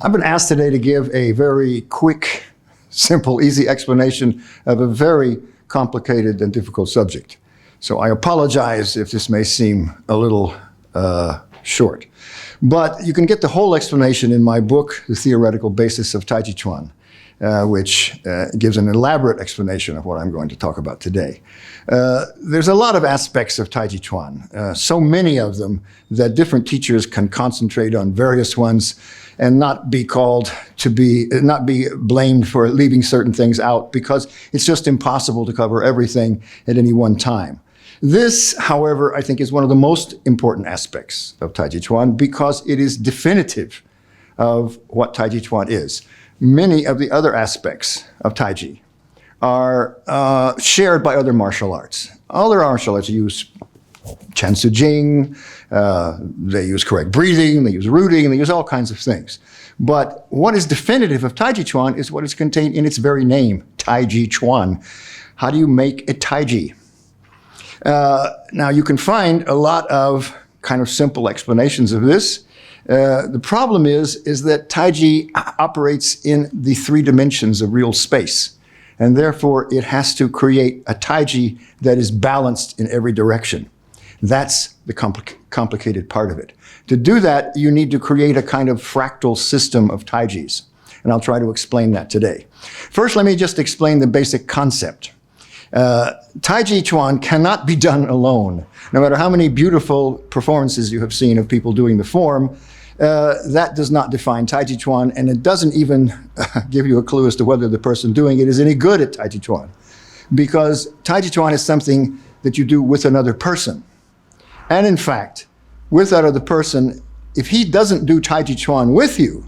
I've been asked today to give a very quick, simple, easy explanation of a very complicated and difficult subject. So I apologize if this may seem a little short. But you can get the whole explanation in my book, The Theoretical Basis of Taijiquan, which gives an elaborate explanation of what I'm going to talk about today. There's a lot of aspects of Taijiquan, so many of them that different teachers can concentrate on various ones and not be blamed for leaving certain things out, because it's just impossible to cover everything at any one time. This, however, I think is one of the most important aspects of Taijiquan because it is definitive of what Taijiquan is. Many of the other aspects of Taiji are shared by other martial arts. Other martial arts use Chansu Jing, they use correct breathing, they use rooting, they use all kinds of things. But what is definitive of Taijiquan is what is contained in its very name, Taijiquan. How do you make a Taiji? Now, you can find a lot of kind of simple explanations of this. The problem is that Taiji operates in the three dimensions of real space, and therefore it has to create a Taiji that is balanced in every direction. That's the complicated part of it. To do that, you need to create a kind of fractal system of Taijis, and I'll try to explain that today. First, let me just explain the basic concept. Taijiquan cannot be done alone. No matter how many beautiful performances you have seen of people doing the form, that does not define Taijiquan, and it doesn't even give you a clue as to whether the person doing it is any good at Taijiquan. Because Taijiquan is something that you do with another person. And in fact, with that other person, if he doesn't do Taijiquan with you,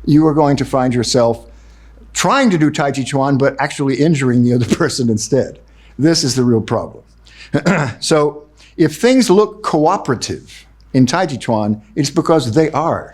you are going to find yourself trying to do Taijiquan, but actually injuring the other person instead. This is the real problem. So if things look cooperative in Taijiquan, it's because they are.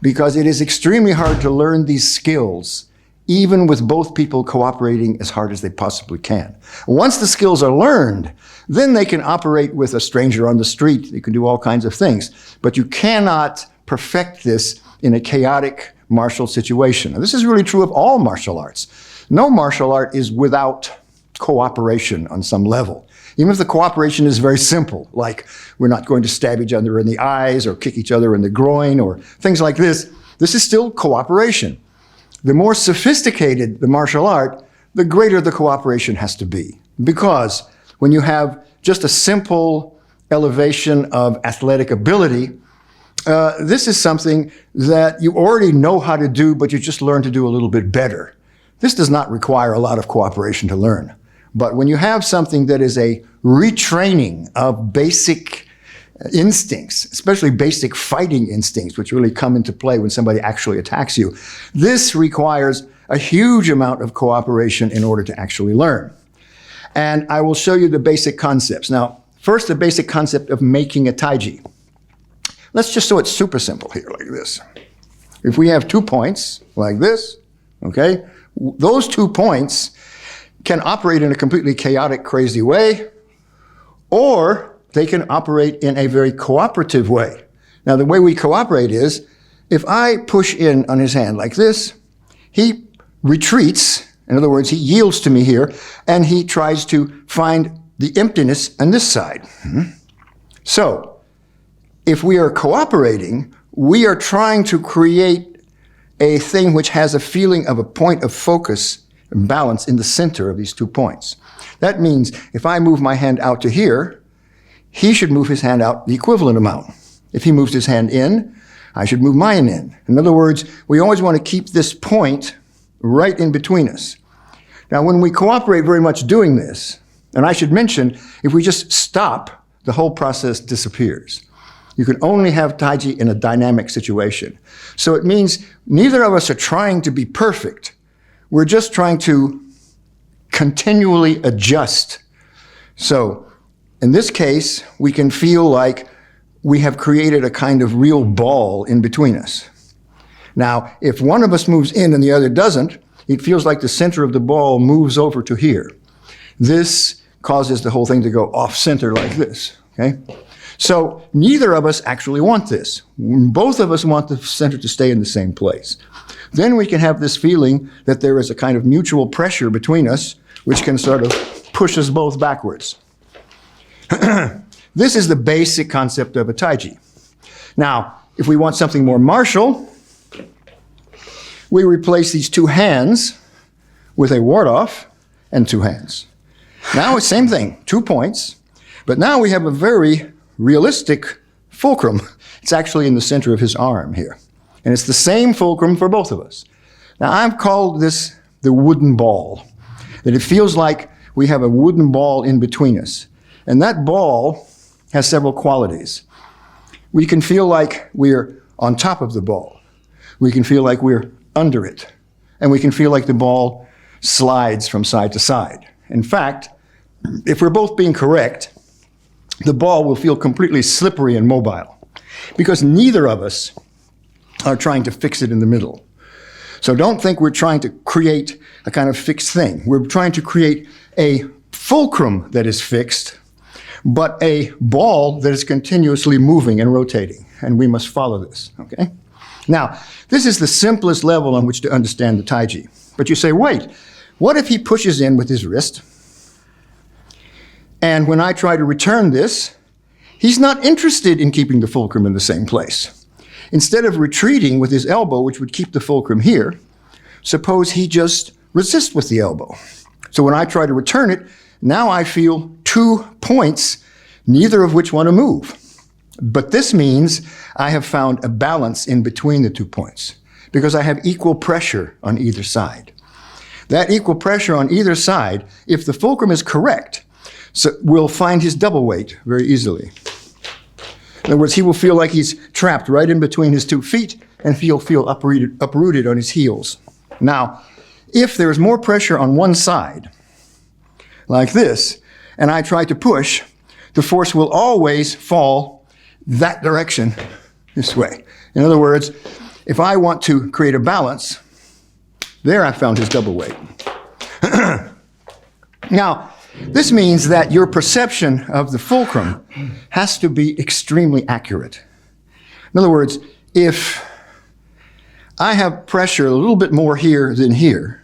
Because it is extremely hard to learn these skills, even with both people cooperating as hard as they possibly can. Once the skills are learned, then they can operate with a stranger on the street. They can do all kinds of things. But you cannot perfect this in a chaotic martial situation. And this is really true of all martial arts. No martial art is without cooperation on some level. Even if the cooperation is very simple, like we're not going to stab each other in the eyes or kick each other in the groin or things like this, this is still cooperation. The more sophisticated the martial art, the greater the cooperation has to be. Because when you have just a simple elevation of athletic ability, this is something that you already know how to do, but you just learn to do a little bit better. This does not require a lot of cooperation to learn. But when you have something that is a retraining of basic instincts, especially basic fighting instincts, which really come into play when somebody actually attacks you, this requires a huge amount of cooperation in order to actually learn. And I will show you the basic concepts. Now, first, the basic concept of making a Taiji. Let's just so it's super simple here, like this. If we have 2 points, like this, okay, those 2 points can operate in a completely chaotic, crazy way, or they can operate in a very cooperative way. Now, the way we cooperate is, if I push in on his hand like this, he retreats. In other words, he yields to me here, and he tries to find the emptiness on this side. So, if we are cooperating, we are trying to create a thing which has a feeling of a point of focus and balance in the center of these 2 points. That means if I move my hand out to here, he should move his hand out the equivalent amount. If he moves his hand in, I should move mine in. In other words, we always want to keep this point right in between us. Now, when we cooperate very much doing this, and I should mention, if we just stop, the whole process disappears. You can only have Taiji in a dynamic situation. So it means neither of us are trying to be perfect. We're just trying to continually adjust. So in this case, we can feel like we have created a kind of real ball in between us. Now, if one of us moves in and the other doesn't, it feels like the center of the ball moves over to here. This causes the whole thing to go off center like this, okay? So neither of us actually want this. Both of us want the center to stay in the same place. Then we can have this feeling that there is a kind of mutual pressure between us, which can sort of push us both backwards. This is the basic concept of a Taiji. Now, if we want something more martial, we replace these two hands with a ward-off and two hands. Now it's same thing, 2 points, but now we have a very realistic fulcrum. It's actually in the center of his arm here. And it's the same fulcrum for both of us. Now I've called this the wooden ball, that it feels like we have a wooden ball in between us. And that ball has several qualities. We can feel like we're on top of the ball. We can feel like we're under it. And we can feel like the ball slides from side to side. In fact, if we're both being correct, the ball will feel completely slippery and mobile because neither of us are trying to fix it in the middle. So don't think we're trying to create a kind of fixed thing. We're trying to create a fulcrum that is fixed, but a ball that is continuously moving and rotating. And we must follow this, okay? Now, this is the simplest level on which to understand the Taiji. But you say, wait, what if he pushes in with his wrist? And when I try to return this, he's not interested in keeping the fulcrum in the same place. Instead of retreating with his elbow, which would keep the fulcrum here, suppose he just resists with the elbow. So when I try to return it, now I feel 2 points, neither of which want to move. But this means I have found a balance in between the 2 points because I have equal pressure on either side. That equal pressure on either side, if the fulcrum is correct, so we'll find his double weight very easily. In other words, he will feel like he's trapped right in between his 2 feet and he'll feel uprooted on his heels. Now, if there is more pressure on one side, like this, and I try to push, the force will always fall that direction, this way. In other words, if I want to create a balance, there I found his double weight. Now, this means that your perception of the fulcrum has to be extremely accurate. In other words, if I have pressure a little bit more here than here,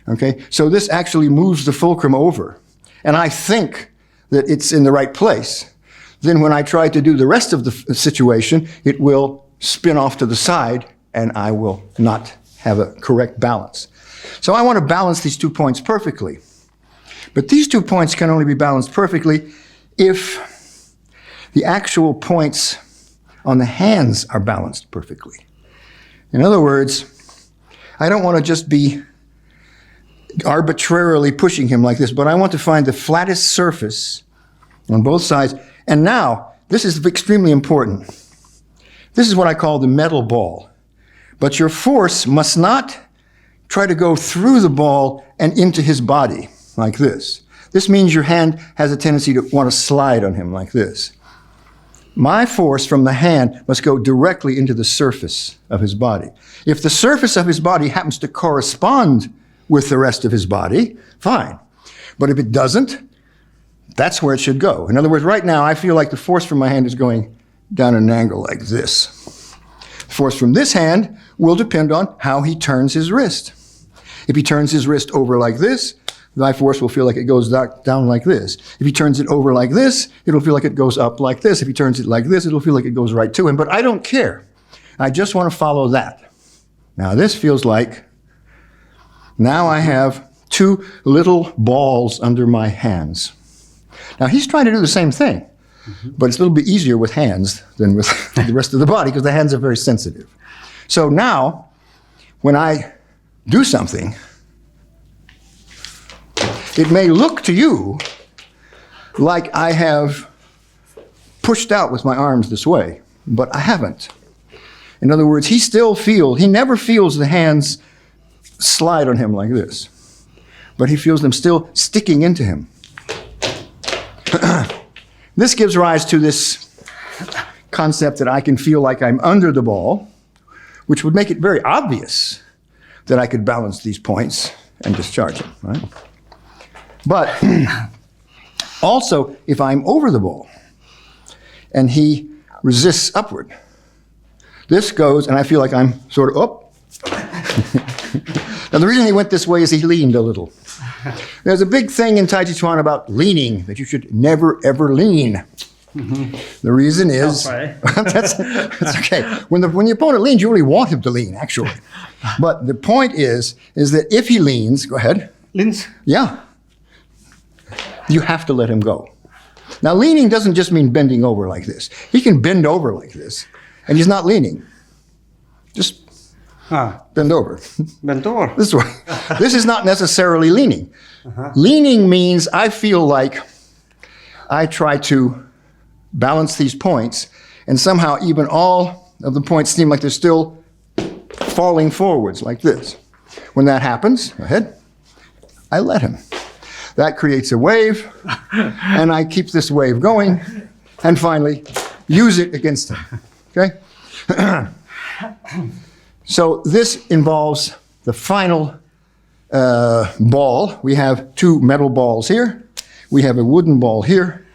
okay, so this actually moves the fulcrum over, and I think that it's in the right place, then when I try to do the rest of the situation, it will spin off to the side, and I will not have a correct balance. So I want to balance these 2 points perfectly. But these 2 points can only be balanced perfectly if the actual points on the hands are balanced perfectly. In other words, I don't want to just be arbitrarily pushing him like this, but I want to find the flattest surface on both sides. And now, this is extremely important. This is what I call the metal ball. But your force must not try to go through the ball and into his body like this. This means your hand has a tendency to want to slide on him like this. My force from the hand must go directly into the surface of his body. If the surface of his body happens to correspond with the rest of his body, fine. But if it doesn't, that's where it should go. In other words, right now, I feel like the force from my hand is going down an angle like this. The force from this hand will depend on how he turns his wrist. If he turns his wrist over like this, my force will feel like it goes down like this. If he turns it over like this, it'll feel like it goes up like this. If he turns it like this, it'll feel like it goes right to him. But I don't care. I just want to follow that. Now this feels like, now I have 2 little balls under my hands. Now he's trying to do the same thing, but it's a little bit easier with hands than with the rest of the body because the hands are very sensitive. So now, when I do something, it may look to you like I have pushed out with my arms this way, but I haven't. In other words, he never feels the hands slide on him like this, but he feels them still sticking into him. This gives rise to this concept that I can feel like I'm under the ball, which would make it very obvious that I could balance these points and discharge them, right? But also, if I'm over the ball, and he resists upward. This goes, and I feel like I'm sort of up. Now, the reason he went this way is he leaned a little. There's a big thing in Taijiquan about leaning, that you should never, ever lean. Mm-hmm. The reason is, that's okay. When the opponent leans, you really want him to lean, actually. But the point is that if he leans, go ahead. Leans? Yeah. You have to let him go. Now, leaning doesn't just mean bending over like this. He can bend over like this, and he's not leaning. Just bend over. Bend over? This way. This is not necessarily leaning. Leaning means I feel like I try to balance these points, and somehow even all of the points seem like they're still falling forwards like this. When that happens, go ahead, I let him. That creates a wave, and I keep this wave going, and finally use it against him. Okay? So this involves the final ball. We have two metal balls here. We have a wooden ball here.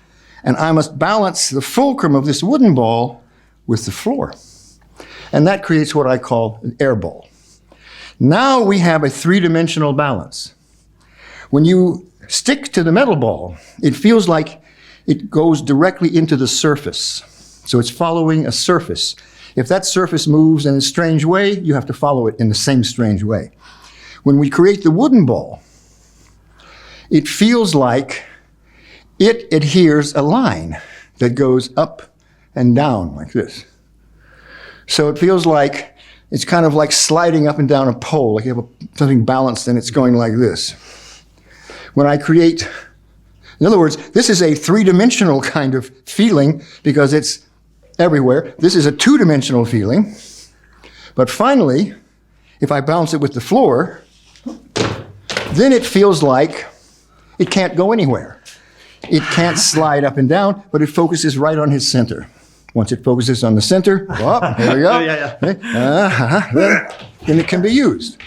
And I must balance the fulcrum of this wooden ball with the floor. And that creates what I call an air ball. Now we have a three-dimensional balance. When you stick to the metal ball, it feels like it goes directly into the surface. So it's following a surface. If that surface moves in a strange way, you have to follow it in the same strange way. When we create the wooden ball, it feels like it adheres a line that goes up and down like this. So it feels like it's kind of like sliding up and down a pole, like you have something balanced and it's going like this. When I create, in other words, this is a three-dimensional kind of feeling because it's everywhere. This is a two-dimensional feeling. But finally, if I balance it with the floor, then it feels like it can't go anywhere. It can't slide up and down, but it focuses right on his center. Once it focuses on the center, go up, there we go. Then it can be used.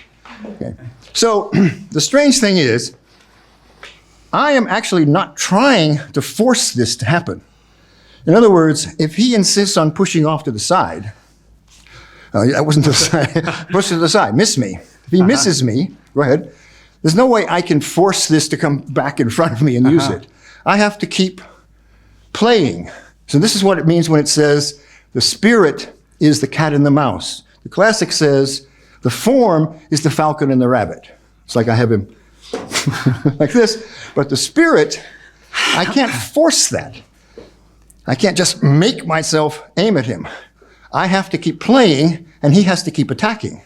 Okay. So the strange thing is, I am actually not trying to force this to happen. In other words, if he insists on pushing off to the side, that wasn't the side, push to the side, miss me. If he misses me, go ahead, there's no way I can force this to come back in front of me and use it. I have to keep playing. So this is what it means when it says, the spirit is the cat and the mouse. The classic says, the form is the falcon and the rabbit. It's like I have him like this, but the spirit, I can't force that. I can't just make myself aim at him. I have to keep playing, and he has to keep attacking.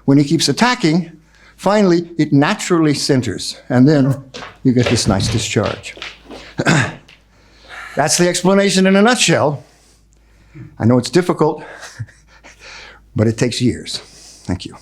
When he keeps attacking, finally, it naturally centers, and then you get this nice discharge. That's the explanation in a nutshell. I know it's difficult, but it takes years. Thank you.